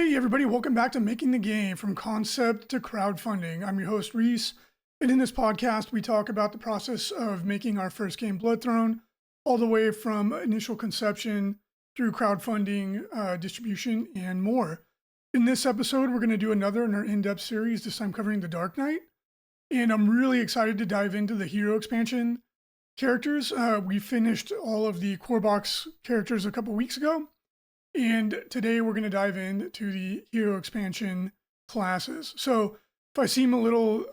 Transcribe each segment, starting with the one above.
Hey everybody, welcome back to Making the Game from Concept to Crowdfunding. I'm your host Reece, and in this podcast we talk about the process of making our first game Blood Throne, all the way from initial conception through crowdfunding, distribution, and more. In this episode, we're going to do another in our in-depth series, this time covering the Dark Knight, and I'm really excited to dive into the hero expansion characters. We finished all of the core box characters a couple weeks ago. And today we're going to dive into the hero expansion classes. So if I seem a little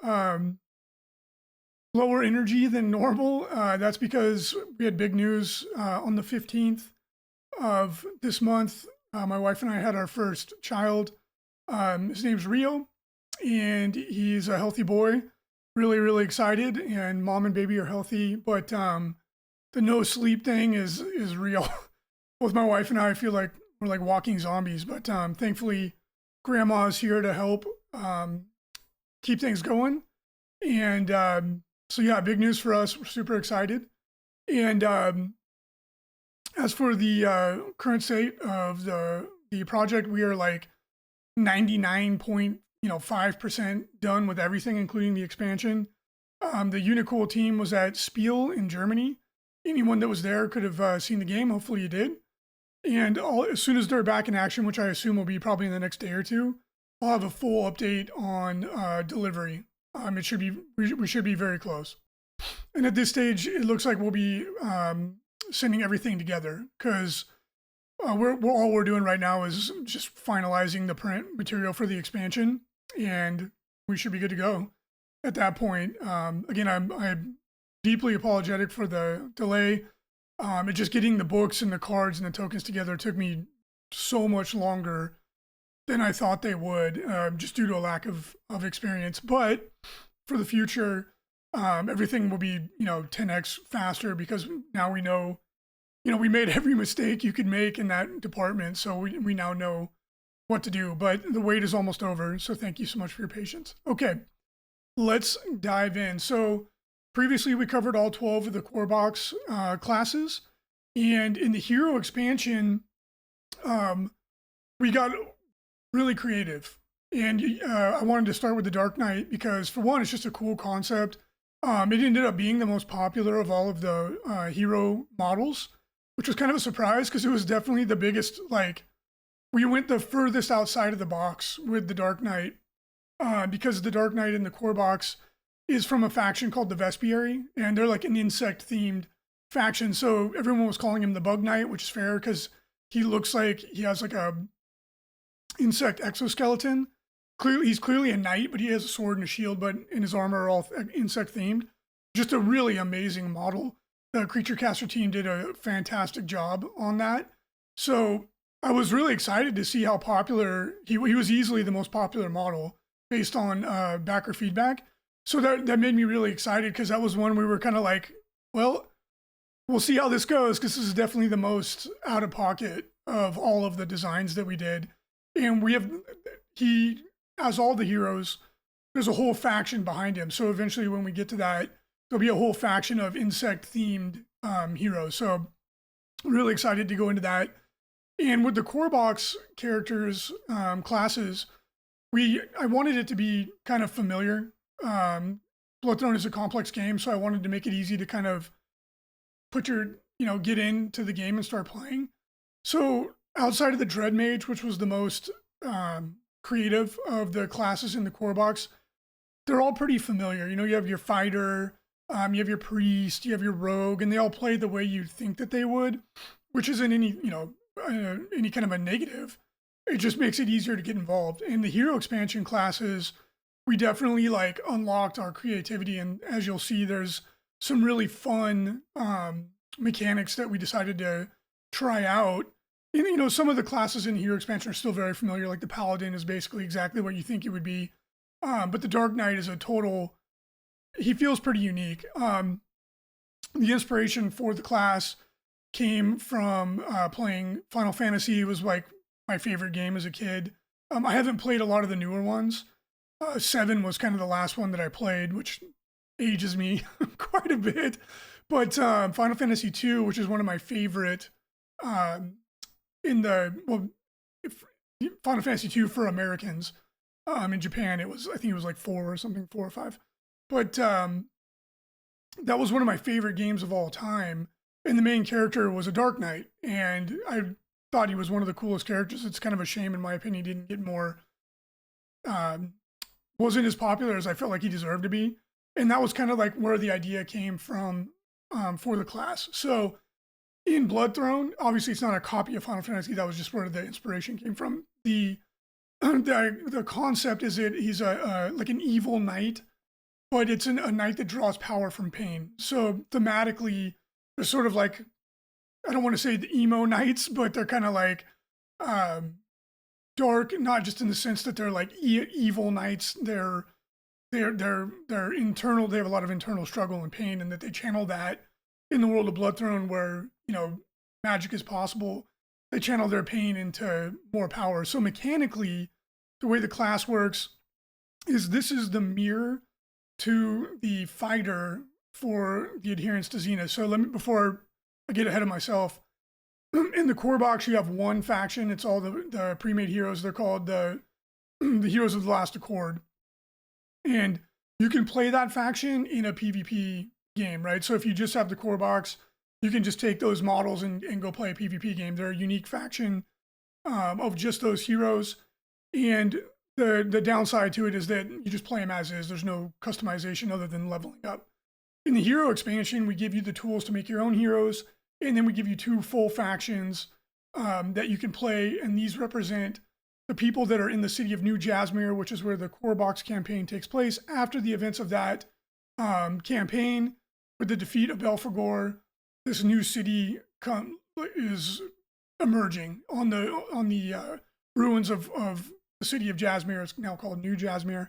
lower energy than normal, that's because we had big news on the 15th of this month. My wife and I had our first child. His name's Rio, and he's a healthy boy. Really, really excited, and mom and baby are healthy, but the no sleep thing is real. Both my wife and I feel like we're like walking zombies, but thankfully grandma's here to help keep things going. And so yeah, big news for us. We're super excited. And as for the current state of the project, we are like 99.5% done with everything, including the expansion. The Unicool team was at Spiel in Germany. Anyone that was there could have seen the game. Hopefully you did. And as soon as they're back in action, which I assume will be probably in the next day or two, I'll have a full update on delivery. We should be very close. And at this stage, it looks like we'll be sending everything together because all we're doing right now is just finalizing the print material for the expansion, and we should be good to go at that point. Again, I'm deeply apologetic for the delay. Just getting the books and the cards and the tokens together took me so much longer than I thought they would, just due to a lack of experience. But for the future, everything will be 10x faster because now we know, we made every mistake you could make in that department, so we now know what to do. But the wait is almost over, so thank you so much for your patience. Okay, let's dive in. So previously, we covered all 12 of the core box classes, and in the hero expansion, we got really creative. And I wanted to start with the Dark Knight because, for one, it's just a cool concept. It ended up being the most popular of all of the hero models, which was kind of a surprise because it was definitely the biggest. We went the furthest outside of the box with the Dark Knight because the Dark Knight in the core box is from a faction called the Vespiary, and they're like an insect-themed faction. So everyone was calling him the Bug Knight, which is fair because he looks like he has like a insect exoskeleton. He's clearly a knight, but he has a sword and a shield, but in his armor are all insect-themed. Just a really amazing model. The Creature Caster team did a fantastic job on that. So I was really excited to see how popular he was. Easily the most popular model based on backer feedback. So that made me really excited because that was one we were kind of like, well, we'll see how this goes because this is definitely the most out of pocket of all of the designs that we did. And he has all the heroes. There's a whole faction behind him. So eventually when we get to that, there'll be a whole faction of insect-themed heroes. So really excited to go into that. And with the core box characters, classes, I wanted it to be kind of familiar. Blood Throne is a complex game, so I wanted to make it easy to kind of get into the game and start playing. So outside of the Dread Mage, which was the most creative of the classes in the core box, they're all pretty familiar. You have your fighter, you have your priest, you have your rogue, and they all play the way you'd think that they would, which isn't any kind of a negative. It just makes it easier to get involved. In the hero expansion classes, we definitely unlocked our creativity, and as you'll see, there's some really fun mechanics that we decided to try out. And some of the classes in hero expansion are still very familiar. Like the paladin is basically exactly what you think it would be, but the Dark Knight is he feels pretty unique. The inspiration for the class came from playing Final Fantasy. It was like my favorite game as a kid. I haven't played a lot of the newer ones. 7 was kind of the last one that I played, which ages me quite a bit. But Final Fantasy 2, which is one of my favorite Final Fantasy 2 for Americans. In Japan, I think it was like 4 or something, 4 or 5. But that was one of my favorite games of all time. And the main character was a Dark Knight, and I thought he was one of the coolest characters. It's kind of a shame, in my opinion, he didn't get more. Wasn't as popular as I felt like he deserved to be. And that was kind of like where the idea came from for the class. So in Bloodthrone, obviously it's not a copy of Final Fantasy. That was just where the inspiration came from. The concept is he's a like an evil knight, but it's a knight that draws power from pain. So thematically, they're sort of like, I don't want to say the emo knights, but they're kind of like dark, not just in the sense that they're like evil knights. They're internal. They have a lot of internal struggle and pain, and that they channel that in the world of Bloodthrone, where magic is possible. They channel their pain into more power. So mechanically, the way the class works is this is the mirror to the fighter for the adherence to Zenith. So before I get ahead of myself, in the core box, you have one faction. It's all the pre-made heroes. They're called the Heroes of the Last Accord. And you can play that faction in a PvP game, right? So if you just have the core box, you can just take those models and go play a PvP game. They're a unique faction of just those heroes. And the downside to it is that you just play them as is. There's no customization other than leveling up. In the hero expansion, we give you the tools to make your own heroes. And then we give you 2 full factions that you can play. And these represent the people that are in the city of New Jasmine, which is where the core box campaign takes place. After the events of that campaign, with the defeat of Belphegor, this new city is emerging on the ruins of the city of Jasmine. It's now called New Jasmine.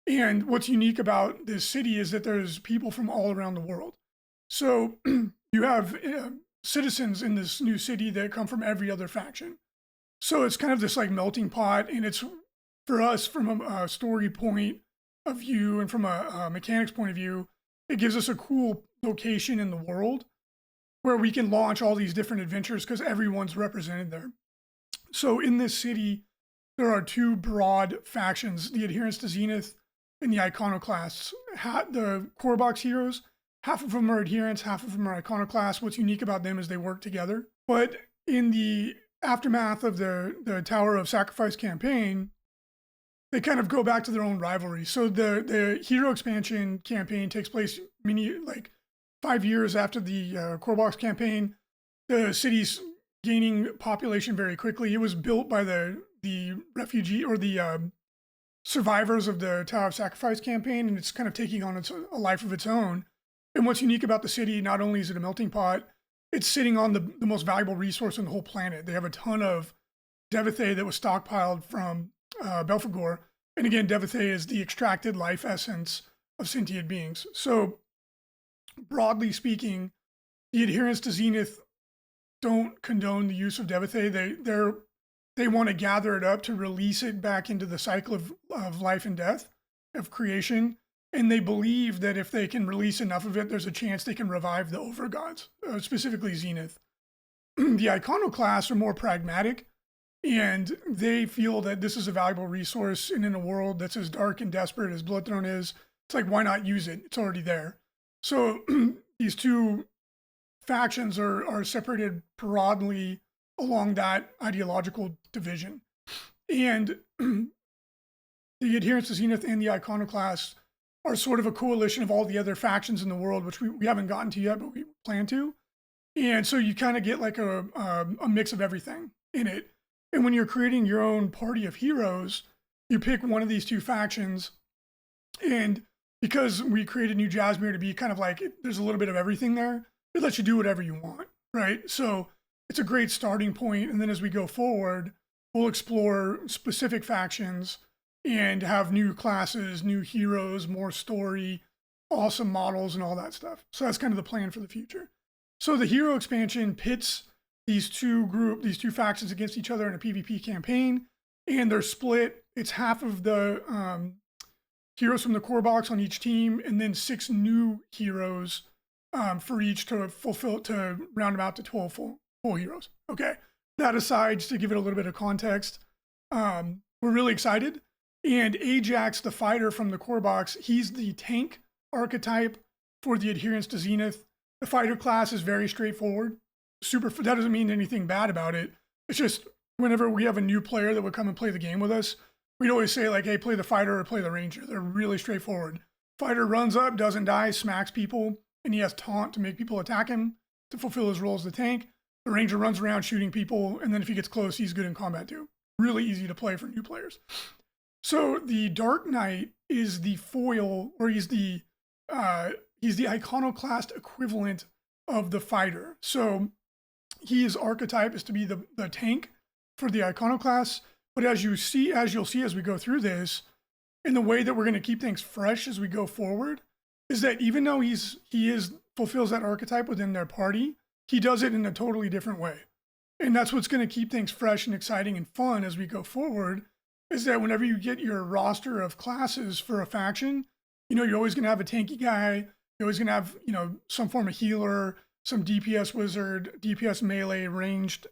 And what's unique about this city is that there's people from all around the world. So you have citizens in this new city that come from every other faction. So it's kind of this like melting pot, and it's, for us, from a story point of view and from a mechanics point of view, it gives us a cool location in the world where we can launch all these different adventures because everyone's represented there. So in this city, there are 2 broad factions: the Adherence to Zenith and the Iconoclasts. The core box heroes, half of them are adherents, half of them are iconoclasts. What's unique about them is they work together. But in the aftermath of the Tower of Sacrifice campaign, they kind of go back to their own rivalry. So the hero expansion campaign takes place 5 years after the core box campaign. The city's gaining population very quickly. It was built by the refugee or the survivors of the Tower of Sacrifice campaign, and it's kind of taking on a life of its own. And what's unique about the city, not only is it a melting pot, it's sitting on the most valuable resource on the whole planet. They have a ton of Devithae that was stockpiled from Belphegor. And again, Devithae is the extracted life essence of sentient beings. So broadly speaking, the adherents to Zenith don't condone the use of Devithae. They want to gather it up to release it back into the cycle of life and death, of creation. And they believe that if they can release enough of it, there's a chance they can revive the overgods, specifically Zenith. The Iconoclasts are more pragmatic, and they feel that this is a valuable resource. And in a world that's as dark and desperate as Bloodthrone is, it's like, why not use it? It's already there. So these 2 factions are separated broadly along that ideological division. And the Adherents to Zenith and the Iconoclasts are sort of a coalition of all the other factions in the world, which we haven't gotten to yet, but we plan to. And so you kind of get like a mix of everything in it. And when you're creating your own party of heroes, you pick one of these 2 factions. And because we created New Jasmine to be kind of like, there's a little bit of everything there, it lets you do whatever you want, right? So it's a great starting point. And then as we go forward, we'll explore specific factions and have new classes, new heroes, more story, awesome models, and all that stuff. So that's kind of the plan for the future. So the hero expansion pits these two factions against each other in a PvP campaign, and they're split. It's half of the heroes from the core box on each team, and then 6 new heroes for each to round them out to 12 full heroes. Okay. That aside, just to give it a little bit of context, We're really excited. And Ajax, the fighter from the core box, he's the tank archetype for the adherence to Zenith. The fighter class is very straightforward. That doesn't mean anything bad about it. It's just whenever we have a new player that would come and play the game with us, we'd always say like, hey, play the fighter or play the ranger. They're really straightforward. Fighter runs up, doesn't die, smacks people, and he has taunt to make people attack him to fulfill his role as the tank. The ranger runs around shooting people, and then if he gets close, he's good in combat too. Really easy to play for new players. So the Dark Knight is the foil, or he's the iconoclast equivalent of the fighter. So his archetype is to be the tank for the iconoclast. But as you'll see as we go through this, and the way that we're going to keep things fresh as we go forward, is that even though he fulfills that archetype within their party, he does it in a totally different way. And that's what's going to keep things fresh and exciting and fun as we go forward, is that whenever you get your roster of classes for a faction, you're always going to have a tanky guy. You're always going to have, some form of healer, some DPS wizard, DPS melee ranged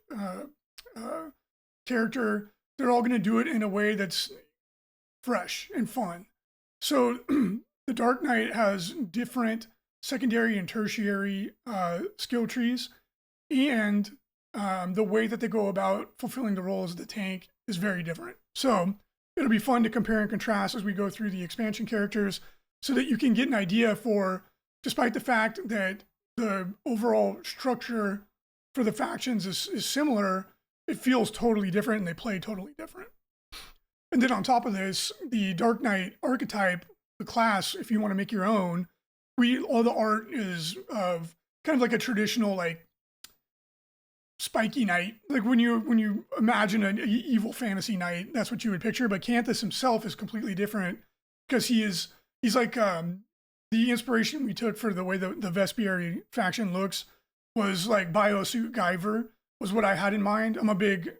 character. They're all going to do it in a way that's fresh and fun. So the Dark Knight has different secondary and tertiary skill trees, and the way that they go about fulfilling the role as the tank is very different. So it'll be fun to compare and contrast as we go through the expansion characters so that you can get an idea for, despite the fact that the overall structure for the factions is similar, it feels totally different and they play totally different. And then on top of this, the Dark Knight archetype, the class, if you want to make your own, all the art is of kind of like a traditional like spiky knight. Like when you imagine an evil fantasy knight, that's what you would picture. But Canthus himself is completely different because he's like the inspiration we took for the way the Vespiary faction looks was like Biosuit Guyver was what I had in mind. I'm a big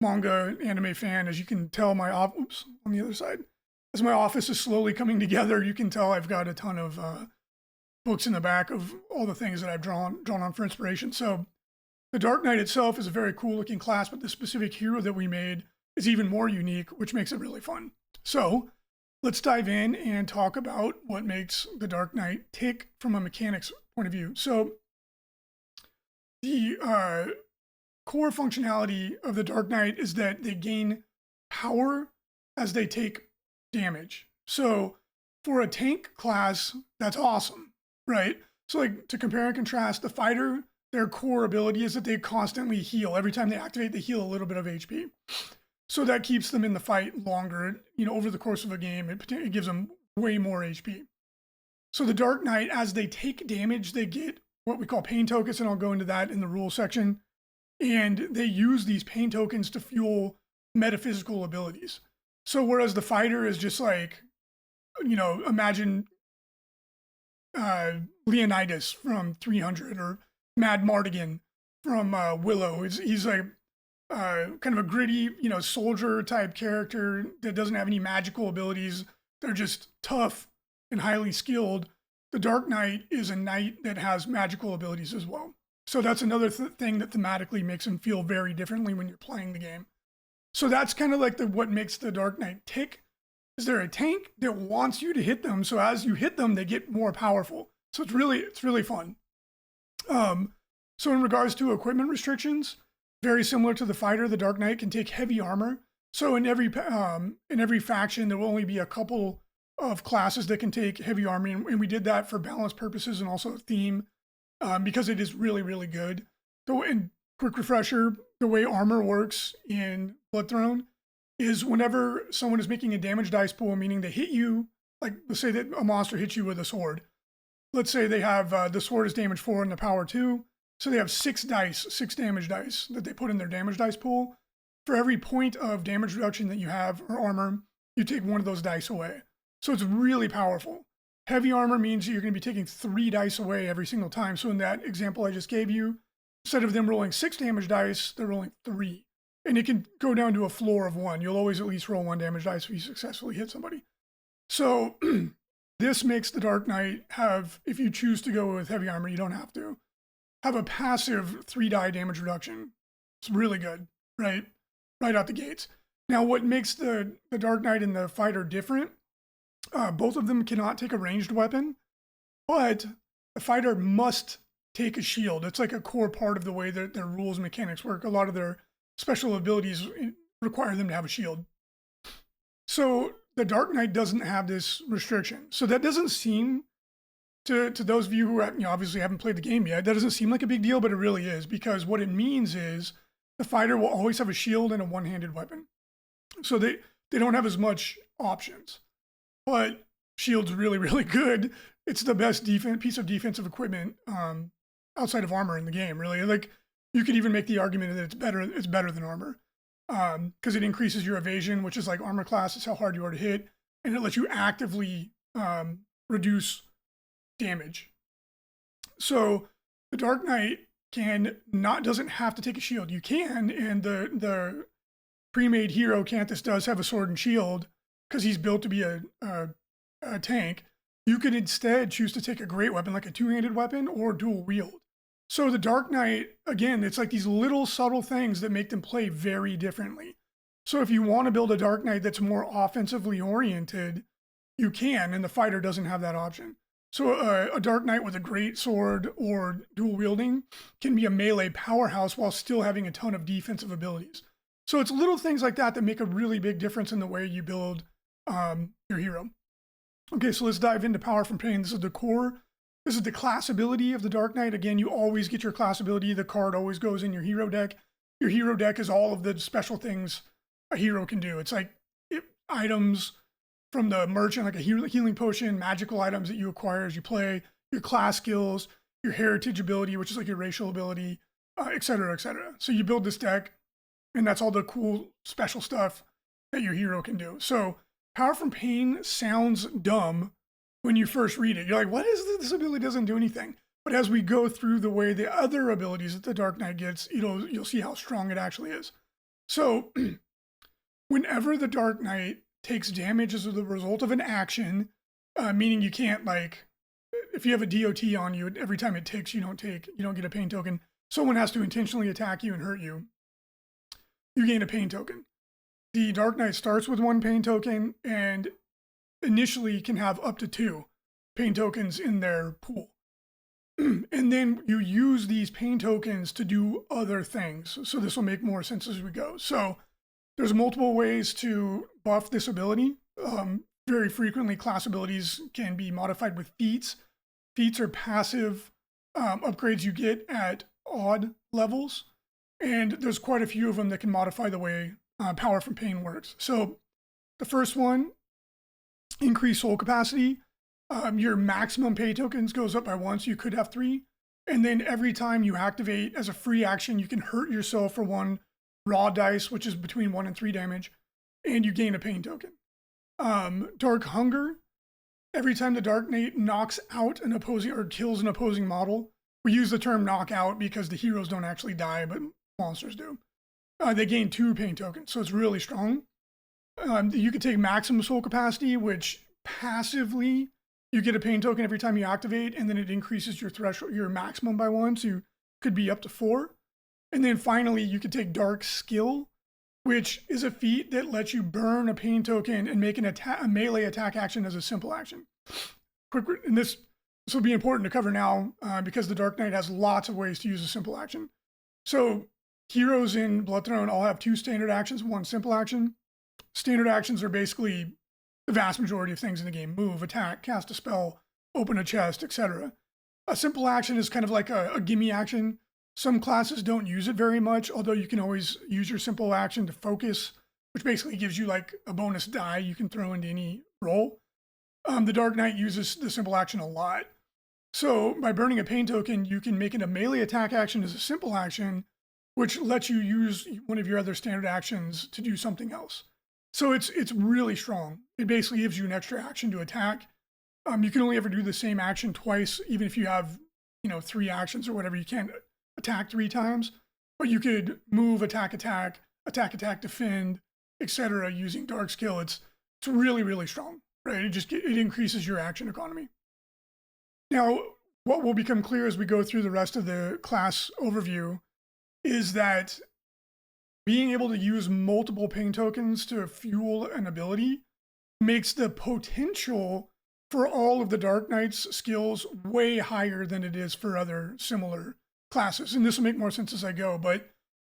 manga anime fan, as you can tell. Oops, on the other side. As my office is slowly coming together, you can tell I've got a ton of books in the back of all the things that I've drawn on for inspiration. So the Dark Knight itself is a very cool looking class, but the specific hero that we made is even more unique, which makes it really fun. So let's dive in and talk about what makes the Dark Knight tick from a mechanics point of view. So the core functionality of the Dark Knight is that they gain power as they take damage. So for a tank class, that's awesome, right? So like to compare and contrast, the fighter, their core ability is that they constantly heal. Every time they activate, they heal a little bit of HP. So that keeps them in the fight longer. Over the course of a game, it gives them way more HP. So the Dark Knight, as they take damage, they get what we call pain tokens, and I'll go into that in the rules section. And they use these pain tokens to fuel metaphysical abilities. So whereas the fighter is just like, imagine Leonidas from 300 or Mad Mardigan from Willow. He's like kind of a gritty, soldier type character that doesn't have any magical abilities. They're just tough and highly skilled. The Dark Knight is a knight that has magical abilities as well. So that's another thing that thematically makes him feel very differently when you're playing the game. So that's kind of like what makes the Dark Knight tick. Is there a tank that wants you to hit them? So as you hit them, they get more powerful. So it's really fun. So in regards to equipment restrictions, very similar to the fighter, the Dark Knight can take heavy armor. So in every faction, there will only be a couple of classes that can take heavy armor, and we did that for balance purposes and also theme, because it is really, really good. So, and quick refresher, the way armor works in Bloodthrone is whenever someone is making a damage dice pool, meaning they hit you, like let's say that a monster hits you with a sword. Let's say they have the sword is damage 4 and the power 2. So they have 6 damage dice that they put in their damage dice pool. For every point of damage reduction that you have or armor, you take one of those dice away. So it's really powerful. Heavy armor means you're going to be taking 3 dice away every single time. So in that example I just gave you, instead of them rolling 6 damage dice, they're rolling 3. And it can go down to a floor of 1. You'll always at least roll 1 damage dice if you successfully hit somebody. So this makes the Dark Knight have, if you choose to go with heavy armor, you don't have to, have a passive 3 die damage reduction. It's really good, right? right out the gates. Now, what makes the Dark Knight and the Fighter different? Both of them cannot take a ranged weapon, but the Fighter must take a shield. It's like a core part of the way that their rules and mechanics work. A lot of their special abilities require them to have a shield. So the Dark Knight doesn't have this restriction. So that doesn't seem, to those of you who obviously haven't played the game yet, that doesn't seem like a big deal, but it really is, because what it means is the Fighter will always have a shield and a one-handed weapon. So they don't have as much options. But shield's really, really good. It's the best piece of defensive equipment outside of armor in the game, really. Like, you could even make the argument that it's better than armor, because it increases your evasion, which is like armor class. It's how hard you are to hit, and it lets you actively reduce damage. So the Dark Knight doesn't have to take a shield. You can, and the pre-made hero Canthus does have a sword and shield because he's built to be a tank. You could instead choose to take a great weapon, like a two-handed weapon or dual wield. So the Dark Knight, again, it's like these little subtle things that make them play very differently. So if you want to build a Dark Knight that's more offensively oriented, you can, and the Fighter doesn't have that option. So a Dark Knight with a great sword or dual wielding can be a melee powerhouse while still having a ton of defensive abilities. So it's little things like that that make a really big difference in the way you build your hero. Okay, so let's dive into Power from Pain. This is the core. This is the class ability of the Dark Knight. Again, you always get your class ability. The card always goes in your hero deck. Your hero deck is all of the special things a hero can do. It's like items from the merchant, like a healing potion, magical items that you acquire as you play, your class skills, your heritage ability, which is like your racial ability, et cetera, et cetera. So you build this deck, and that's all the cool special stuff that your hero can do. So Power from Pain sounds dumb when you first read it. You're like, what is this? This ability doesn't do anything. But as we go through the way the other abilities that the Dark Knight gets, you'll see how strong it actually is. So whenever the Dark Knight takes damage as a result of an action, meaning you can't, like, if you have a DOT on you, every time it ticks, you don't get a pain token. Someone has to intentionally attack you and hurt you. You gain a pain token. The Dark Knight starts with 1 pain token and initially can have up to 2 pain tokens in their pool. And then you use these pain tokens to do other things. So this will make more sense as we go. So there's multiple ways to buff this ability. Very frequently, class abilities can be modified with feats. Feats are passive upgrades you get at odd levels. And there's quite a few of them that can modify the way Power from Pain works. So the first one, increase soul capacity. Your maximum pay tokens goes up by 1, so you could have 3. And then every time you activate as a free action, you can hurt yourself for 1 raw dice, which is between 1 and 3 damage, and you gain a pain token. Dark Hunger. Every time the Dark Knight knocks out an opposing or kills an opposing model, we use the term knockout because the heroes don't actually die, but monsters do. They gain 2 pain tokens, so it's really strong. You can take maximum soul capacity, which passively you get a pain token every time you activate, and then it increases your threshold, your maximum by 1, so you could be up to 4. And then finally, you could take Dark Skill, which is a feat that lets you burn a pain token and make a melee attack action as a simple action. And this will be important to cover now because the Dark Knight has lots of ways to use a simple action. So heroes in Blood Throne all have 2 standard actions, 1 simple action. Standard actions are basically the vast majority of things in the game: move, attack, cast a spell, open a chest, etc. A simple action is kind of like a gimme action. Some classes don't use it very much, although you can always use your simple action to focus, which basically gives you like a bonus die you can throw into any roll. The Dark Knight uses the simple action a lot. So by burning a pain token, you can make it a melee attack action as a simple action, which lets you use one of your other standard actions to do something else. So it's really strong. It basically gives you an extra action to attack. You can only ever do the same action twice, even if you have 3 actions or whatever. You can't attack 3 times, but you could move, attack, defend, etc. using Dark Skill. It's really, really strong, right? It increases your action economy. Now, what will become clear as we go through the rest of the class overview is that being able to use multiple pain tokens to fuel an ability makes the potential for all of the Dark Knight's skills way higher than it is for other similar classes. And this will make more sense as I go, but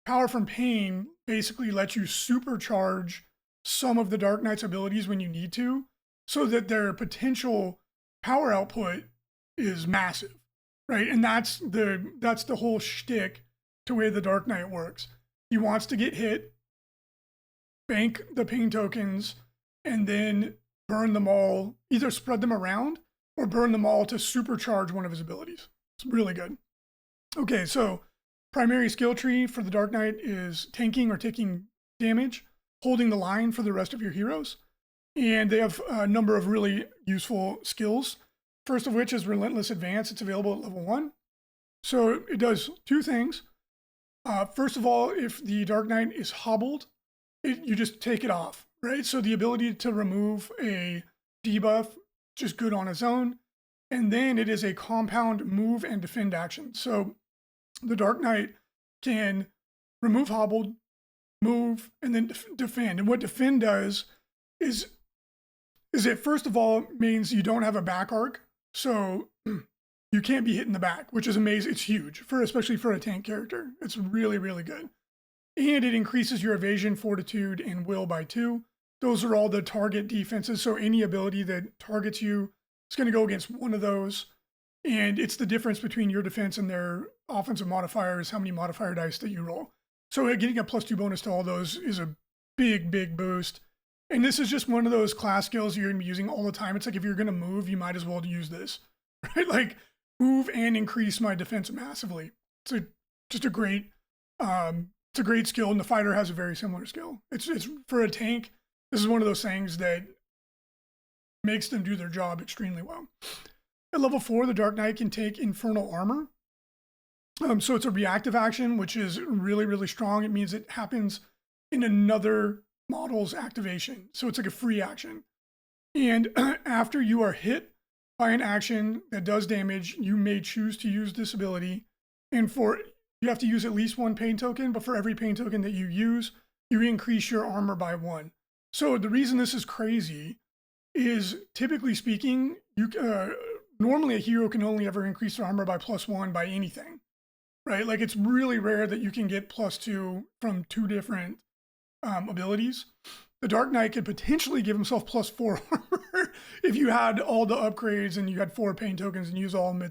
Power from Pain basically lets you supercharge some of the Dark Knight's abilities when you need to, so that their potential power output is massive, right? And that's the whole shtick to the way the Dark Knight works. He wants to get hit, bank the pain tokens, and then burn them all, either spread them around or burn them all to supercharge one of his abilities. It's really good. Okay, so primary skill tree for the Dark Knight is tanking or taking damage, holding the line for the rest of your heroes. And they have a number of really useful skills. First of which is Relentless Advance. It's available at level 1. So it does two things. First of all, if the Dark Knight is hobbled, you just take it off, right? So the ability to remove a debuff, just good on its own. And then it is a compound move and defend action. So the Dark Knight can remove hobbled, move, and then defend. And what defend does is it first of all means you don't have a back arc. So you can't be hit in the back, which is amazing. It's huge, especially for a tank character. It's really, really good. And it increases your evasion, fortitude, and will by 2. Those are all the target defenses. So any ability that targets you is going to go against one of those. And it's the difference between your defense and their offensive modifiers, how many modifier dice that you roll. So getting a +2 bonus to all those is a big, big boost. And this is just one of those class skills you're going to be using all the time. It's like if you're going to move, you might as well use this, right? Like move and increase my defense massively. Just a great, it's a great skill, and the fighter has a very similar skill. It's for a tank. This is one of those things that makes them do their job extremely well. At level 4, the Dark Knight can take Infernal Armor. So it's a reactive action, which is really, really strong. It means it happens in another model's activation. So it's like a free action. And after you are hit by an action that does damage, you may choose to use this ability. And you have to use at least 1 pain token, but for every pain token that you use, you increase your armor by 1. So the reason this is crazy is, typically speaking, normally a hero can only ever increase their armor by +1 by anything, right? Like it's really rare that you can get +2 from 2 different abilities. The Dark Knight could potentially give himself +4 armor if you had all the upgrades and you had 4 pain tokens and use all of them.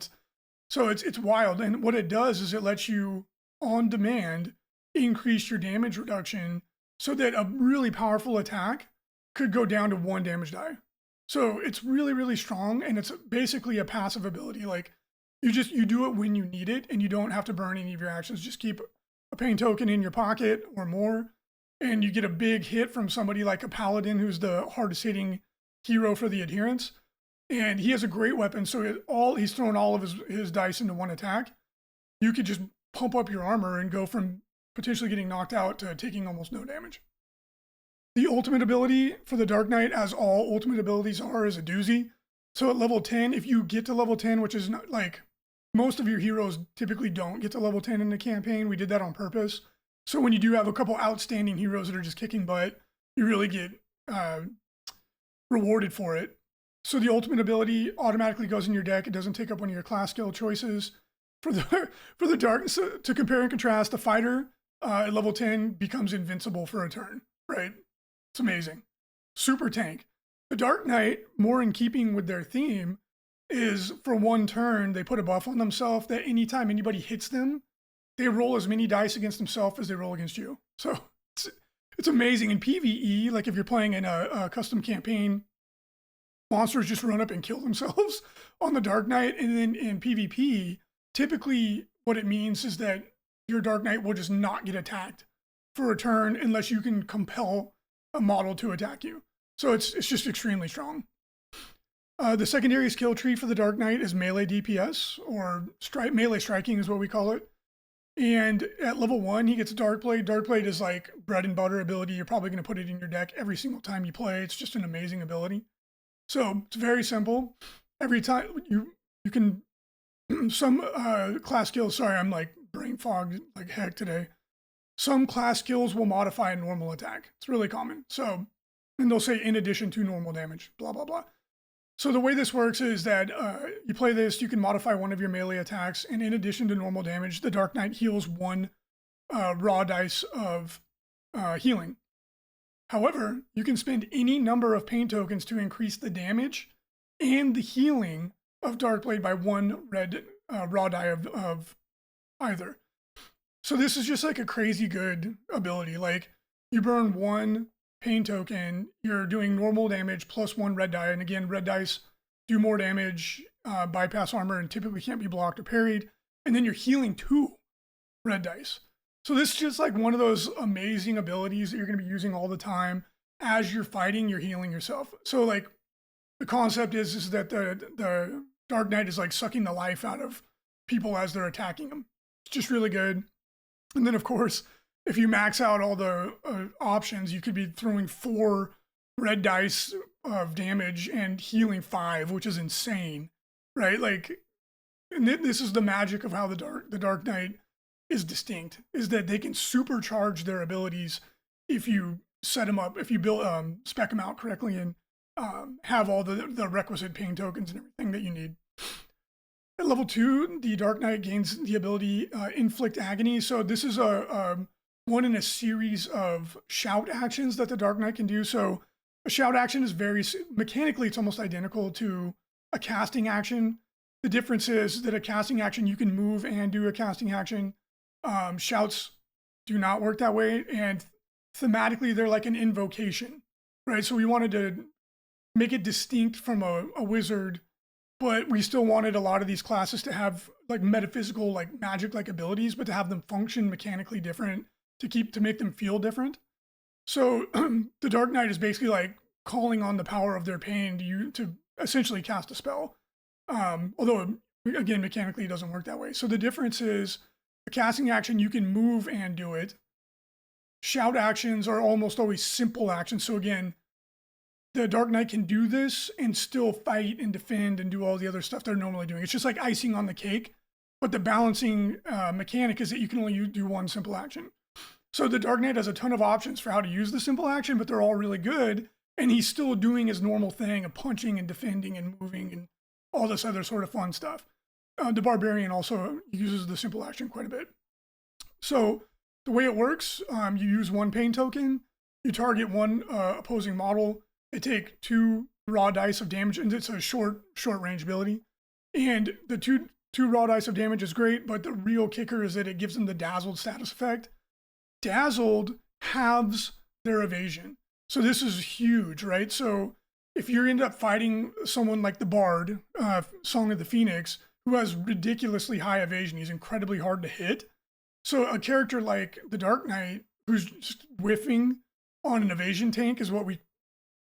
So it's wild. And what it does is it lets you, on demand, increase your damage reduction so that a really powerful attack could go down to 1 damage die. So it's really, really strong, and it's basically a passive ability. Like you do it when you need it, and you don't have to burn any of your actions. Just keep a pain token in your pocket or more, and you get a big hit from somebody like a paladin, who's the hardest hitting hero for the adherents. And he has a great weapon, so he's throwing all of his dice into one attack. You could just pump up your armor and go from potentially getting knocked out to taking almost no damage. The ultimate ability for the Dark Knight, as all ultimate abilities are, is a doozy. So at level 10, if you get to level 10, which is not, like, most of your heroes typically don't get to level 10 in the campaign. We did that on purpose. So when you do have a couple outstanding heroes that are just kicking butt, you really get rewarded for it. So the ultimate ability automatically goes in your deck. It doesn't take up one of your class skill choices. For the Dark, so to compare and contrast, the fighter at level 10 becomes invincible for a turn, right? It's amazing. Super tank. The Dark Knight, more in keeping with their theme, is for 1 turn, they put a buff on themselves that anytime anybody hits them, they roll as many dice against themselves as they roll against you. So it's amazing. In PvE, like if you're playing in a custom campaign, monsters just run up and kill themselves on the Dark Knight. And then in PvP, typically what it means is that your Dark Knight will just not get attacked for a turn unless you can compel a model to attack you. So it's just extremely strong. The secondary skill tree for the Dark Knight is melee DPS, or melee striking is what we call it. And at level 1, he gets Darkblade. Darkblade is like bread and butter ability. You're probably going to put it in your deck every single time you play. It's just an amazing ability. So it's very simple. Every time you can, some class skills, sorry, I'm like brain fogged like heck today. some class skills will modify a normal attack. It's really common. So, and they'll say in addition to normal damage, blah, blah, blah. So the way this works is that you play this, you can modify one of your melee attacks, and in addition to normal damage, the Dark Knight heals one raw dice of healing. However, you can spend any number of pain tokens to increase the damage and the healing of Darkblade by one red raw die of either. So this is just like a crazy good ability. Like, you burn one pain token, you're doing normal damage plus one red die. And again, red dice do more damage, bypass armor, and typically can't be blocked or parried. And then you're healing two red dice. So this is just like one of those amazing abilities that you're going to be using all the time. As you're fighting, you're healing yourself. So like the concept is that the Dark Knight is like sucking the life out of people as they're attacking them. It's just really good. And then of course, if you max out all the options, you could be throwing 4 red dice of damage and healing 5, which is insane, right? Like, and this is the magic of how the Dark Knight is distinct, is that they can supercharge their abilities if you set them up, if you build spec them out correctly and have all the requisite pain tokens and everything that you need. At level 2, the Dark Knight gains the ability Inflict Agony. So this is one in a series of shout actions that the Dark Knight can do. So a shout action is mechanically, it's almost identical to a casting action. The difference is that a casting action, you can move and do a casting action. Shouts do not work that way. And thematically, they're like an invocation, right? So we wanted to make it distinct from a wizard, but we still wanted a lot of these classes to have like metaphysical, like magic-like abilities, but to have them function mechanically different to make them feel different. So the Dark Knight is basically like calling on the power of their pain to essentially cast a spell. Although again, mechanically it doesn't work that way. So the difference is a casting action, you can move and do it. Shout actions are almost always simple actions. So again, the Dark Knight can do this and still fight and defend and do all the other stuff they're normally doing. It's just like icing on the cake, but the balancing mechanic is that you can only do one simple action. So the Dark Knight has a ton of options for how to use the simple action, but they're all really good. And he's still doing his normal thing of punching and defending and moving and all this other sort of fun stuff. The Barbarian also uses the simple action quite a bit. So the way it works, you use one pain token, you target one opposing model, they take 2 raw dice of damage, and it's a short range ability. And the two raw dice of damage is great, but the real kicker is that it gives them the dazzled status effect. Dazzled halves their evasion. So this is huge, right? So if you end up fighting someone like the Bard, Song of the Phoenix, who has ridiculously high evasion, he's incredibly hard to hit. So a character like the Dark Knight, who's just whiffing on an evasion tank, is what we,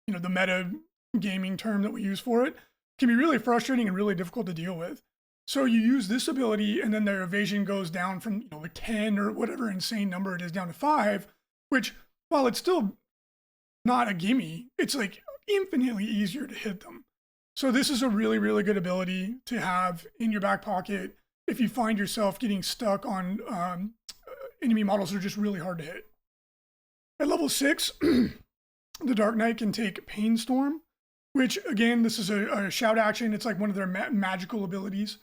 the meta gaming term that we use for it, can be really frustrating and really difficult to deal with. So you use this ability, and then their evasion goes down from like 10 or whatever insane number it is down to 5, which, while it's still not a gimme, it's like infinitely easier to hit them. So this is a really, really good ability to have in your back pocket if you find yourself getting stuck on enemy models that are just really hard to hit. At level 6, the Dark Knight can take Pain Storm, which again, this is a shout action. It's like one of their magical abilities.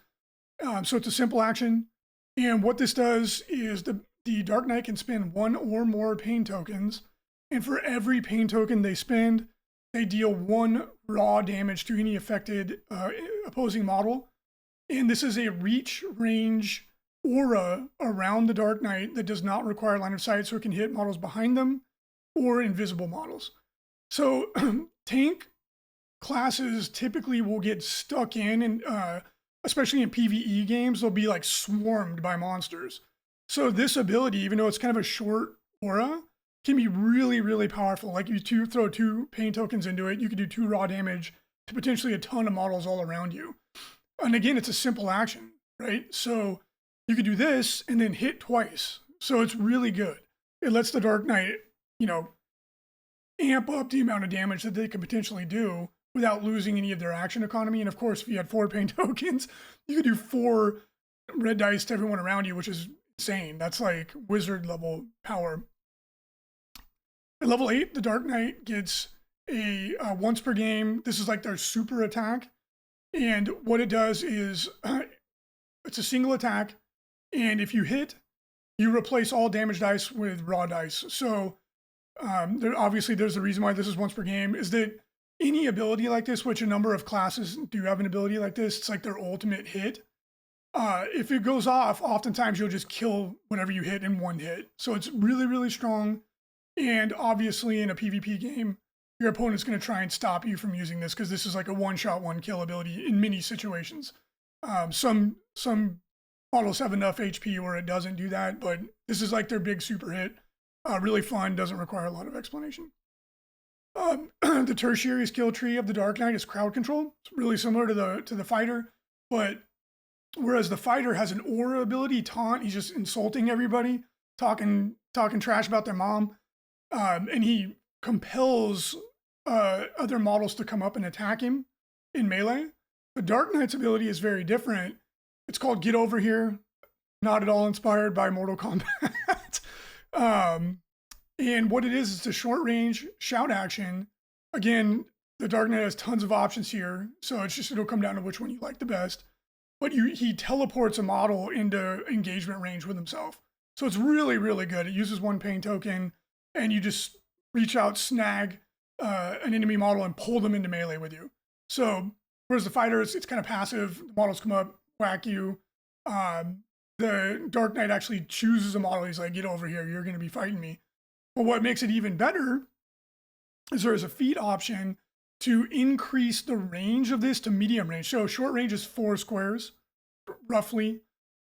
So it's a simple action. And what this does is the Dark Knight can spend 1 or more pain tokens. And for every pain token they spend, they deal 1 raw damage to any affected opposing model. And this is a reach range aura around the Dark Knight that does not require line of sight, so it can hit models behind them or invisible models. So tank classes typically will get stuck in, and especially in PvE games, they'll be like swarmed by monsters. So this ability, even though it's kind of a short aura, can be really, really powerful. Like you throw 2 pain tokens into it, you can do 2 raw damage to potentially a ton of models all around you. And again, it's a simple action, right? So you could do this and then hit twice. So it's really good. It lets the Dark Knight, amp up the amount of damage that they could potentially do without losing any of their action economy. And of course, if you had 4 pain tokens, you could do 4 red dice to everyone around you, which is insane. That's like wizard level power. At level 8, the Dark Knight gets a once per game. This is like their super attack. And what it does is it's a single attack. And if you hit, you replace all damage dice with raw dice. So obviously there's a reason why this is once per game, is that any ability like this, which a number of classes do have an ability like this, it's like their ultimate hit. If it goes off, oftentimes you'll just kill whatever you hit in one hit. So it's really, really strong. And obviously in a PvP game, your opponent's going to try and stop you from using this because this is like a one-shot, one-kill ability in many situations. Some models have enough HP where it doesn't do that, but this is like their big super hit. Really fun, doesn't require a lot of explanation. The tertiary skill tree of the Dark Knight is crowd control. It's really similar to the fighter, but whereas the fighter has an aura ability, taunt, he's just insulting everybody, talking trash about their mom, and he compels other models to come up and attack him in melee. The Dark Knight's ability is very different. It's called Get Over Here, not at all inspired by Mortal Kombat. And what it is, it's a short range shout action. Again, the Dark Knight has tons of options here, so it'll come down to which one you like the best. But he teleports a model into engagement range with himself. So it's really, really good. It uses one pain token, and you just reach out, snag an enemy model, and pull them into melee with you. So whereas the fighter, it's kind of passive. The models come up, whack you. The Dark Knight actually chooses a model. He's like, get over here. You're going to be fighting me. But what makes it even better is there is a feat option to increase the range of this to medium range. So short range is 4 squares, roughly.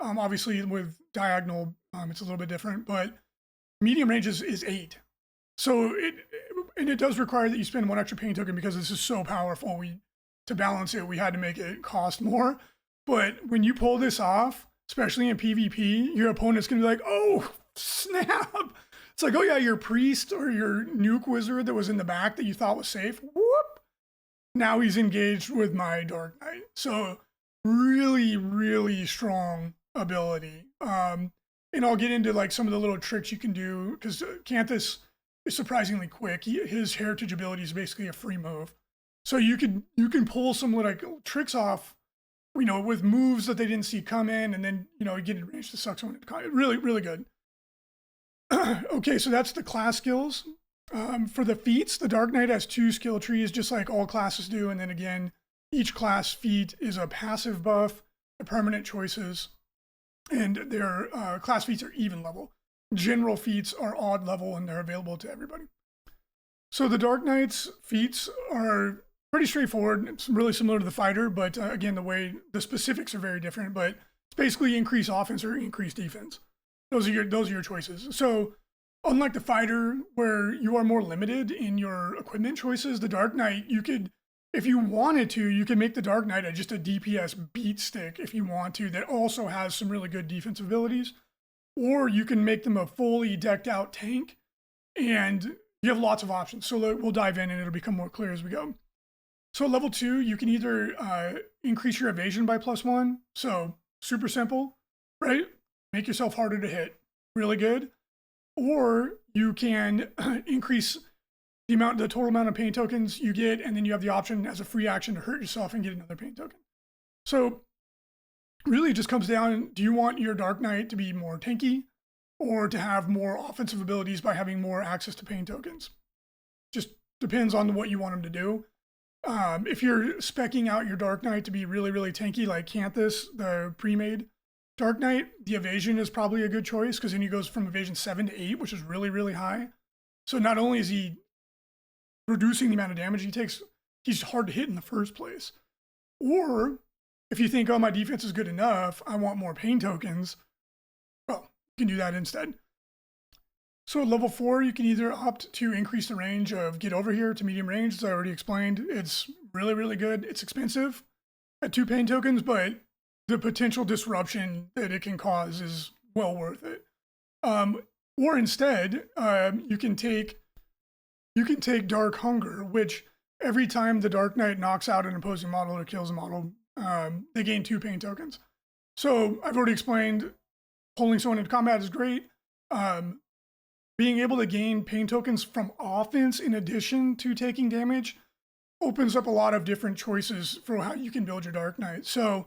Obviously, with diagonal, it's a little bit different, but medium range is 8. So it does require that you spend 1 extra pain token because this is so powerful. To balance it, we had to make it cost more. But when you pull this off, especially in PvP, your opponent's going to be like, oh, snap. It's like, oh yeah, your priest or your nuke wizard that was in the back that you thought was safe, whoop, now he's engaged with my Dark Knight. So really, really strong ability. And I'll get into like some of the little tricks you can do because Canthus is surprisingly quick. His heritage ability is basically a free move. So you can pull some like tricks off, with moves that they didn't see come in, and then, get in range to suck someone. Really, really good. Okay, so that's the class skills. For the feats, the Dark Knight has 2 skill trees, just like all classes do. And then again, each class feat is a passive buff, the permanent choices, and their class feats are even level. General feats are odd level, and they're available to everybody. So the Dark Knight's feats are pretty straightforward. It's really similar to the fighter, but again, the specifics are very different. But it's basically increase offense or increase defense. Those are your choices. So unlike the fighter, where you are more limited in your equipment choices, the Dark Knight, you could, if you wanted to, you could make the Dark Knight just a DPS beat stick if you want to, that also has some really good defensive abilities. Or you can make them a fully decked out tank, and you have lots of options. So we'll dive in and it'll become more clear as we go. So at level 2, you can either increase your evasion by +1. So super simple, right? Make yourself harder to hit. Really good. Or you can increase the total amount of pain tokens you get, and then you have the option as a free action to hurt yourself and get another pain token. So really it just comes down, do you want your Dark Knight to be more tanky or to have more offensive abilities by having more access to pain tokens? Just depends on what you want him to do. If you're speccing out your Dark Knight to be really, really tanky like Canthus, the pre-made Dark Knight, the evasion is probably a good choice because then he goes from evasion 7 to 8, which is really, really high. So not only is he reducing the amount of damage he takes, he's hard to hit in the first place. Or if you think, oh, my defense is good enough, I want more pain tokens, well, you can do that instead. So at level 4, you can either opt to increase the range of Get Over Here to medium range, as I already explained. It's really, really good. It's expensive at 2 pain tokens, but the potential disruption that it can cause is well worth it. Or instead, you can take Dark Hunger, which every time the Dark Knight knocks out an opposing model or kills a model, they gain 2 pain tokens. So I've already explained pulling someone into combat is great. Um, Being able to gain pain tokens from offense in addition to taking damage opens up a lot of different choices for how you can build your Dark Knight. So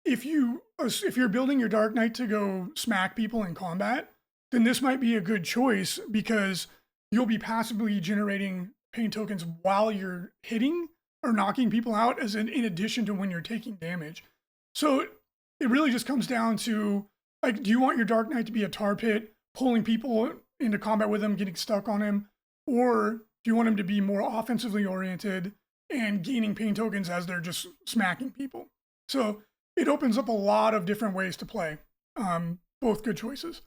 if you're building your Dark Knight to go smack people in combat, then this might be a good choice because you'll be passively generating pain tokens while you're hitting or knocking people out in addition to when you're taking damage. So it really just comes down to, like, do you want your Dark Knight to be a tar pit, pulling people into combat with him, getting stuck on him, or do you want him to be more offensively oriented and gaining pain tokens as they're just smacking people? So it opens up a lot of different ways to play. Both good choices.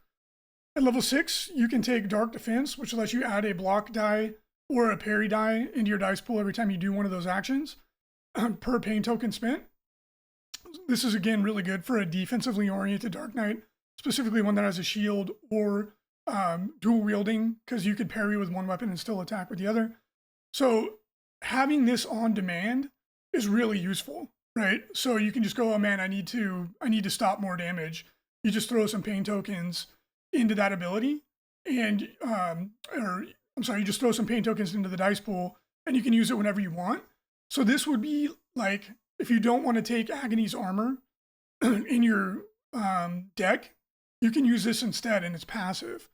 At level 6, you can take Dark Defense, which lets you add a block die or a parry die into your dice pool every time you do one of those actions per pain token spent. This is, again, really good for a defensively oriented Dark Knight, specifically one that has a shield or dual wielding, because you could parry with one weapon and still attack with the other. So having this on demand is really useful, right? So you can just go, oh man, I need to stop more damage. You just throw some pain tokens into that ability, and you just throw some pain tokens into the dice pool, and you can use it whenever you want. So this would be like, if you don't want to take Agony's armor in your deck, you can use this instead, and it's passive,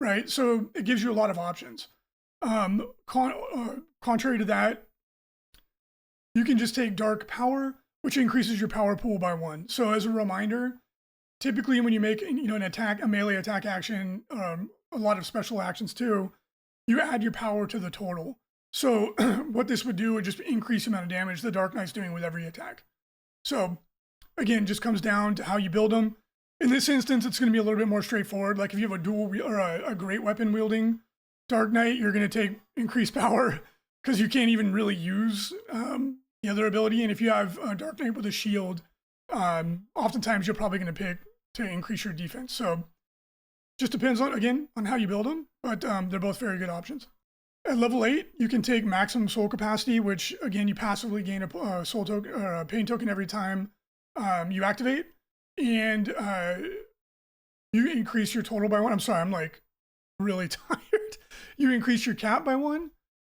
right? So it gives you a lot of options. Contrary to that, you can just take Dark Power, which increases your power pool by 1. So as a reminder, typically when you make a melee attack action, a lot of special actions too, you add your power to the total. So what this would do would just increase the amount of damage the Dark Knight's doing with every attack. So again, just comes down to how you build them. In this instance, it's going to be a little bit more straightforward. Like if you have a dual or a great weapon wielding Dark Knight, you're going to take increased power because you can't even really use the other ability. And if you have a Dark Knight with a shield, oftentimes you're probably going to pick to increase your defense. So just depends on how you build them, but they're both very good options. At level 8, you can take maximum soul capacity, which again, you passively gain a soul token or a pain token every time you activate, and you increase your total by 1. I'm sorry, I'm like really tired. You increase your cap by 1,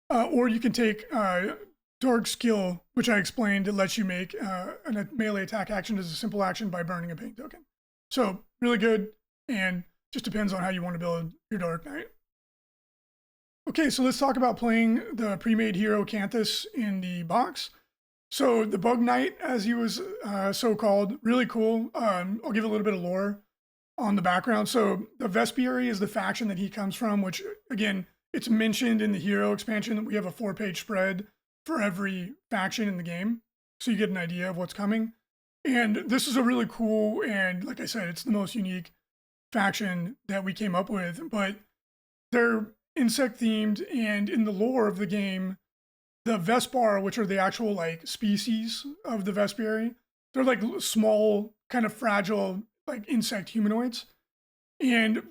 or you can take Dark Skill, which I explained. It lets you make a melee attack action as a simple action by burning a pain token. So really good, and just depends on how you want to build your Dark Knight. Okay, so let's talk about playing the pre-made hero Canthus in the box. So the Bug Knight, as he was so-called, really cool. I'll give a little bit of lore on the background. So the Vespiary is the faction that he comes from, which, again, it's mentioned in the hero expansion that we have a 4-page spread for every faction in the game. So you get an idea of what's coming. And this is a really cool, and like I said, it's the most unique faction that we came up with. But they're insect themed, and in the lore of the game, the Vespar, which are the actual like species of the Vespiary, they're like small, kind of fragile, like insect humanoids. And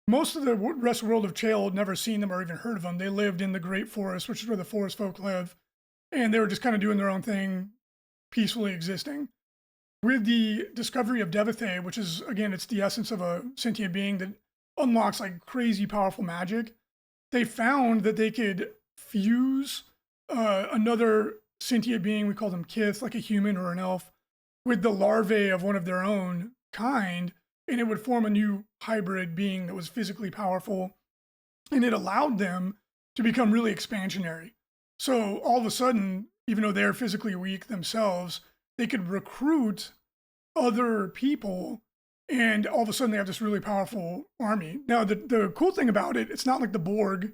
most of the rest of the world of Chael had never seen them or even heard of them. They lived in the Great Forest, which is where the forest folk live, and they were just kind of doing their own thing, peacefully existing. With the discovery of Devithae, which is, again, it's the essence of a sentient being that unlocks like crazy powerful magic, they found that they could fuse another sentient being, we call them Kith, like a human or an elf, with the larvae of one of their own kind, and it would form a new hybrid being that was physically powerful, and it allowed them to become really expansionary. So all of a sudden, even though they're physically weak themselves, they could recruit other people, and all of a sudden they have this really powerful army. Now, the cool thing about it, it's not like the Borg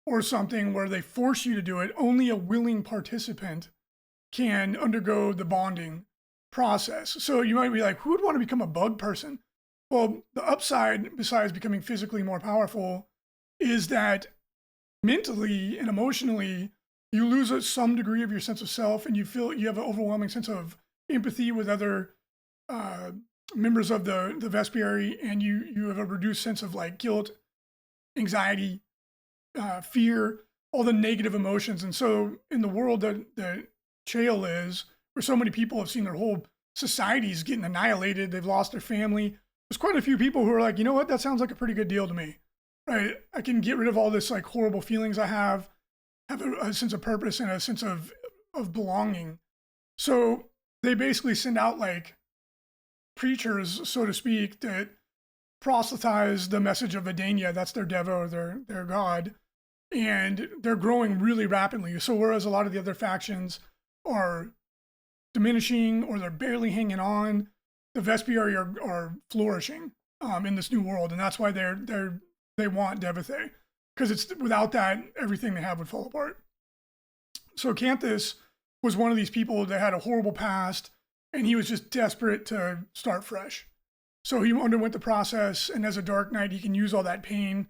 or something where they force you to do it. Only a willing participant can undergo the bonding process. So you might be like, who would want to become a bug person? Well, the upside, besides becoming physically more powerful, is that mentally and emotionally, you lose some degree of your sense of self, and you feel you have an overwhelming sense of empathy with other members of the Vespiary, and you have a reduced sense of like guilt, anxiety, fear, all the negative emotions. And so in the world that Chael is, where so many people have seen their whole societies getting annihilated, they've lost their family, there's quite a few people who are like, you know what, that sounds like a pretty good deal to me, right? I can get rid of all this like horrible feelings I have a sense of purpose and a sense of belonging. So they basically send out like preachers, so to speak, that proselytize the message of Adania. That's their deva or their god, and they're growing really rapidly. So whereas a lot of the other factions are diminishing or they're barely hanging on, the Vespri are flourishing in this new world, and that's why they want Devathe, because it's without that everything they have would fall apart. So Canthus was one of these people that had a horrible past, and he was just desperate to start fresh. So he underwent the process, and as a Dark Knight, he can use all that pain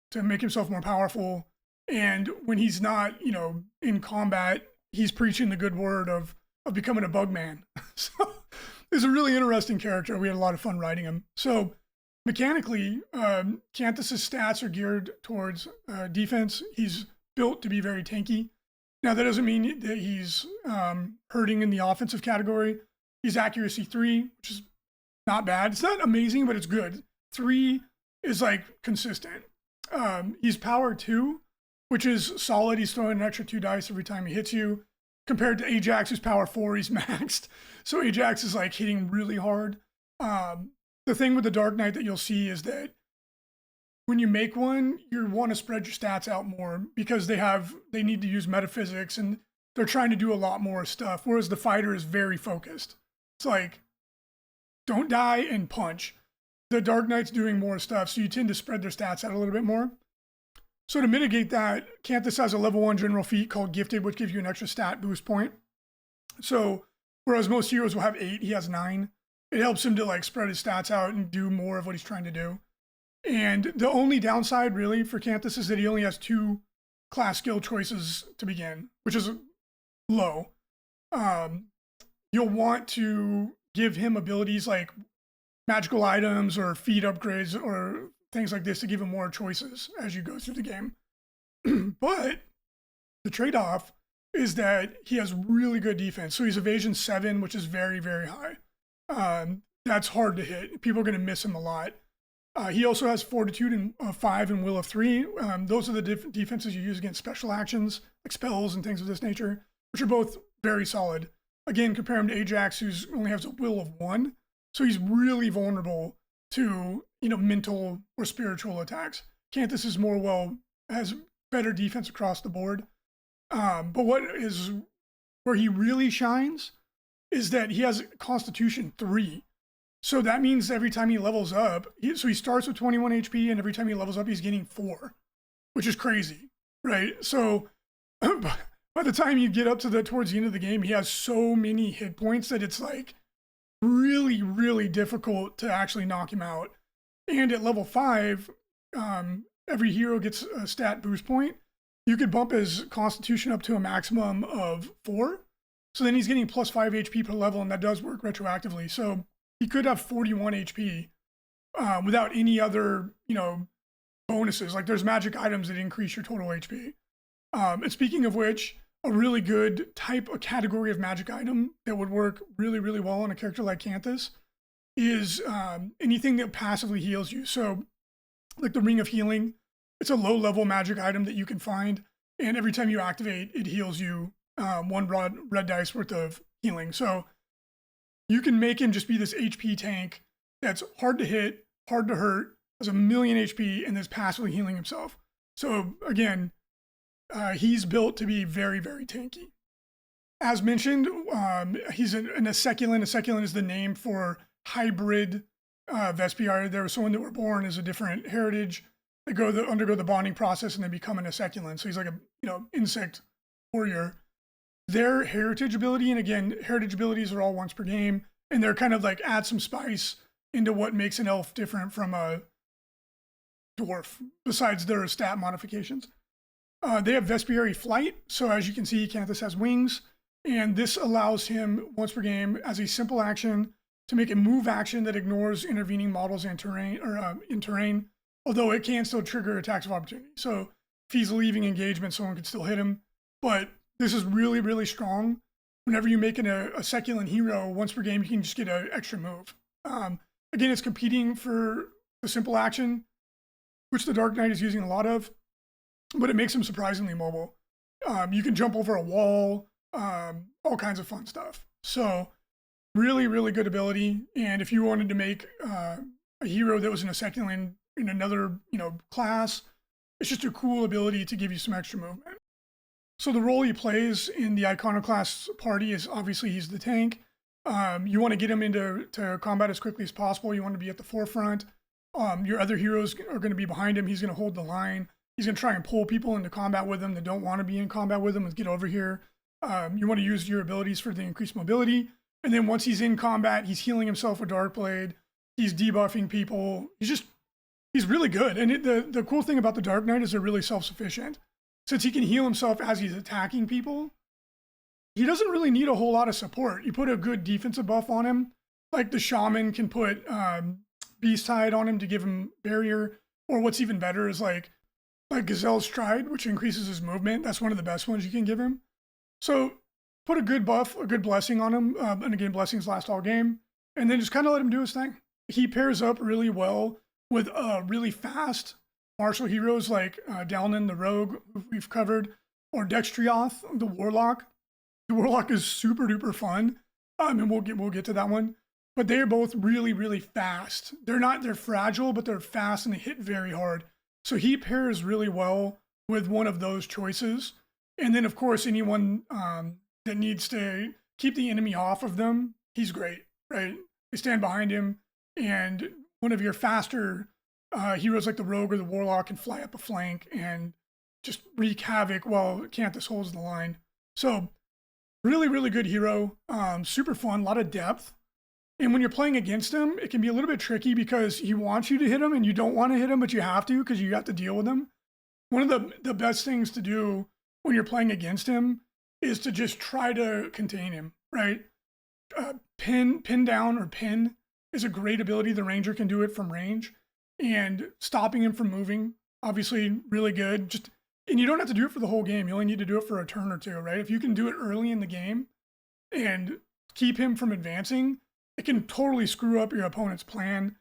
to make himself more powerful. And when he's not, in combat, he's preaching the good word of becoming a bug man. So he's a really interesting character. We had a lot of fun writing him. So mechanically, Canthus's stats are geared towards defense. He's built to be very tanky. Now, that doesn't mean that he's hurting in the offensive category. He's accuracy 3, which is not bad. It's not amazing, but it's good. 3 is like consistent. He's power 2, which is solid. He's throwing an extra 2 dice every time he hits you, compared to Ajax, who's power 4. He's maxed. So Ajax is like hitting really hard. The thing with the Dark Knight that you'll see is that when you make one, you want to spread your stats out more because they need to use metaphysics and they're trying to do a lot more stuff. Whereas the fighter is very focused. It's like, don't die and punch. The Dark Knight's doing more stuff, so you tend to spread their stats out a little bit more. So to mitigate that, Canthus has a level 1 general feat called Gifted, which gives you an extra stat boost point. So whereas most heroes will have 8, he has 9. It helps him to like spread his stats out and do more of what he's trying to do. And the only downside really for Canthus is that he only has 2 class skill choices to begin, which is low. You'll want to give him abilities like magical items or feat upgrades or things like this to give him more choices as you go through the game. But the trade-off is that he has really good defense. So he's evasion 7, which is very, very high. That's hard to hit. People are going to miss him a lot. He also has fortitude 5 and will of 3. Those are the defenses you use against special actions, like spells and things of this nature, which are both very solid. Again, compare him to Ajax, who's only has a will of 1. So he's really vulnerable to, mental or spiritual attacks. Canthus is has better defense across the board. But where he really shines is that he has Constitution 3. So that means every time he levels up, he starts with 21 HP, and every time he levels up, he's getting 4, which is crazy, right? So by the time you get up to towards the end of the game, he has so many hit points that it's like really, really difficult to actually knock him out. And at level 5, every hero gets a stat boost point. You could bump his Constitution up to a maximum of 4. So then he's getting plus 5 HP per level, and that does work retroactively. So he could have 41 HP without any other, bonuses. Like there's magic items that increase your total HP. And speaking of which, a really good a category of magic item that would work really, really well on a character like Canthus is anything that passively heals you. So like the Ring of Healing, it's a low level magic item that you can find. And every time you activate, it heals you 1 red dice worth of healing. So you can make him just be this HP tank that's hard to hit, hard to hurt, has 1 million HP, and is passively healing himself. So again, he's built to be very, very tanky. As mentioned, he's an Aceculin. Aceculin is the name for hybrid Vespri. There was someone that were born as a different heritage. They undergo the bonding process and they become an Aceculin. So he's like a insect warrior. Their heritage ability, and again, heritage abilities are all once per game, and they're kind of like add some spice into what makes an elf different from a dwarf, besides their stat modifications. They have Vespri Flight, so as you can see, Canthus has wings, and this allows him once per game as a simple action to make a move action that ignores intervening models and in terrain, although it can still trigger attacks of opportunity. So if he's leaving engagement, someone could still hit him, but this is really, really strong. Whenever you make a Aceculin hero, once per game, you can just get an extra move. Again, it's competing for the simple action, which the Dark Knight is using a lot of, but it makes him surprisingly mobile. You can jump over a wall, all kinds of fun stuff. So really, really good ability. And if you wanted to make a hero that was in a second lane in another, class, it's just a cool ability to give you some extra movement. So the role he plays in the Iconoclast party is obviously he's the tank. You want to get him into combat as quickly as possible. You want to be at the forefront. Your other heroes are going to be behind him. He's going to hold the line. He's going to try and pull people into combat with him that don't want to be in combat with him and get over here. You want to use your abilities for the increased mobility. And then once he's in combat, he's healing himself with Darkblade. He's debuffing people. He's really good. And the cool thing about the Dark Knight is they're really self-sufficient. Since he can heal himself as he's attacking people, he doesn't really need a whole lot of support. You put a good defensive buff on him, like the Shaman can put Beast Hide on him to give him barrier, or what's even better is like Gazelle's Stride, which increases his movement. That's one of the best ones you can give him. So put a good buff, a good blessing on him, and again, blessings last all game, and then just kind of let him do his thing. He pairs up really well with really fast martial heroes like Dalnin the Rogue, who we've covered, or Dextrioth the Warlock. The Warlock is super duper fun, and we'll get to that one. But they're both really, really fast. They're fragile, but they're fast and they hit very hard. So he pairs really well with one of those choices. And then, of course, anyone that needs to keep the enemy off of them, he's great, right? They stand behind him, and one of your faster heroes like the Rogue or the Warlock can fly up a flank and just wreak havoc while Canthus holds the line. So really, really good hero. Super fun, a lot of depth. And when you're playing against him, it can be a little bit tricky because he wants you to hit him and you don't want to hit him, but you have to because you have to deal with him. One of the best things to do when you're playing against him is to just try to contain him, right? Pin down or pin is a great ability. The Ranger can do it from range. And stopping him from moving, obviously really good. And you don't have to do it for the whole game. You only need to do it for a turn or two, right? If you can do it early in the game and keep him from advancing, it can totally screw up your opponent's plan.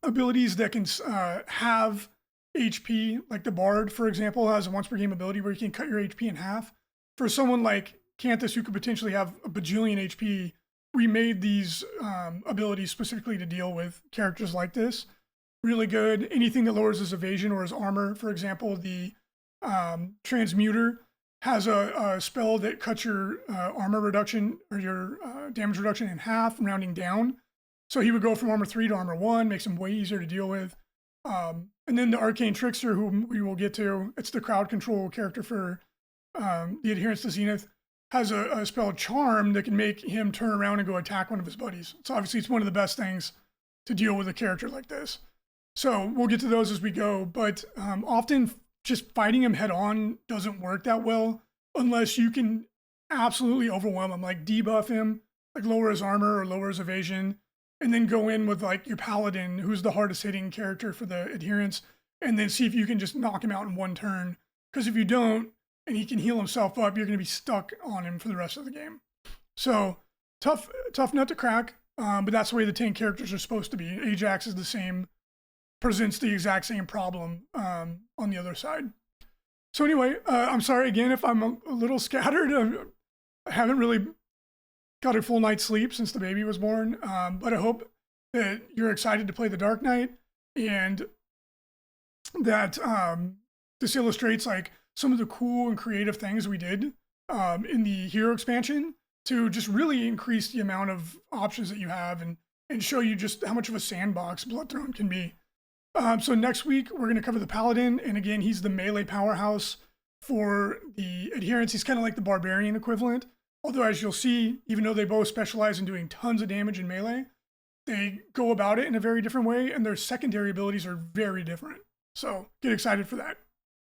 Abilities that can have HP, like the Bard, for example, has a once per game ability where you can cut your HP in half. For someone like Canthus, who could potentially have a bajillion HP, we made these abilities specifically to deal with characters like this. Really good. Anything that lowers his evasion or his armor, for example, the Transmuter has a spell that cuts your armor reduction or your damage reduction in half, rounding down. So he would go from armor 3 to armor 1, makes him way easier to deal with. And then the Arcane Trickster, who we will get to, it's the crowd control character for the Adherence to Zenith, has a spell Charm that can make him turn around and go attack one of his buddies. So obviously it's one of the best things to deal with a character like this. So we'll get to those as we go, but often just fighting him head on doesn't work that well unless you can absolutely overwhelm him, like debuff him, like lower his armor or lower his evasion, and then go in with like your Paladin, who's the hardest hitting character for the Adherence, and then see if you can just knock him out in one turn. Because if you don't, and he can heal himself up, you're going to be stuck on him for the rest of the game. So tough nut to crack, but that's the way the tank characters are supposed to be. Ajax is the same, presents the exact same problem on the other side. So anyway, I'm sorry again if I'm a little scattered. I haven't really got a full night's sleep since the baby was born, but I hope that you're excited to play the Dark Knight, and that this illustrates like some of the cool and creative things we did in the hero expansion to just really increase the amount of options that you have and show you just how much of a sandbox Bloodthrone can be. So next week, we're going to cover the Paladin. And again, he's the melee powerhouse for the Adherence. He's kind of like the Barbarian equivalent. Although, as you'll see, even though they both specialize in doing tons of damage in melee, they go about it in a very different way, and their secondary abilities are very different. So get excited for that.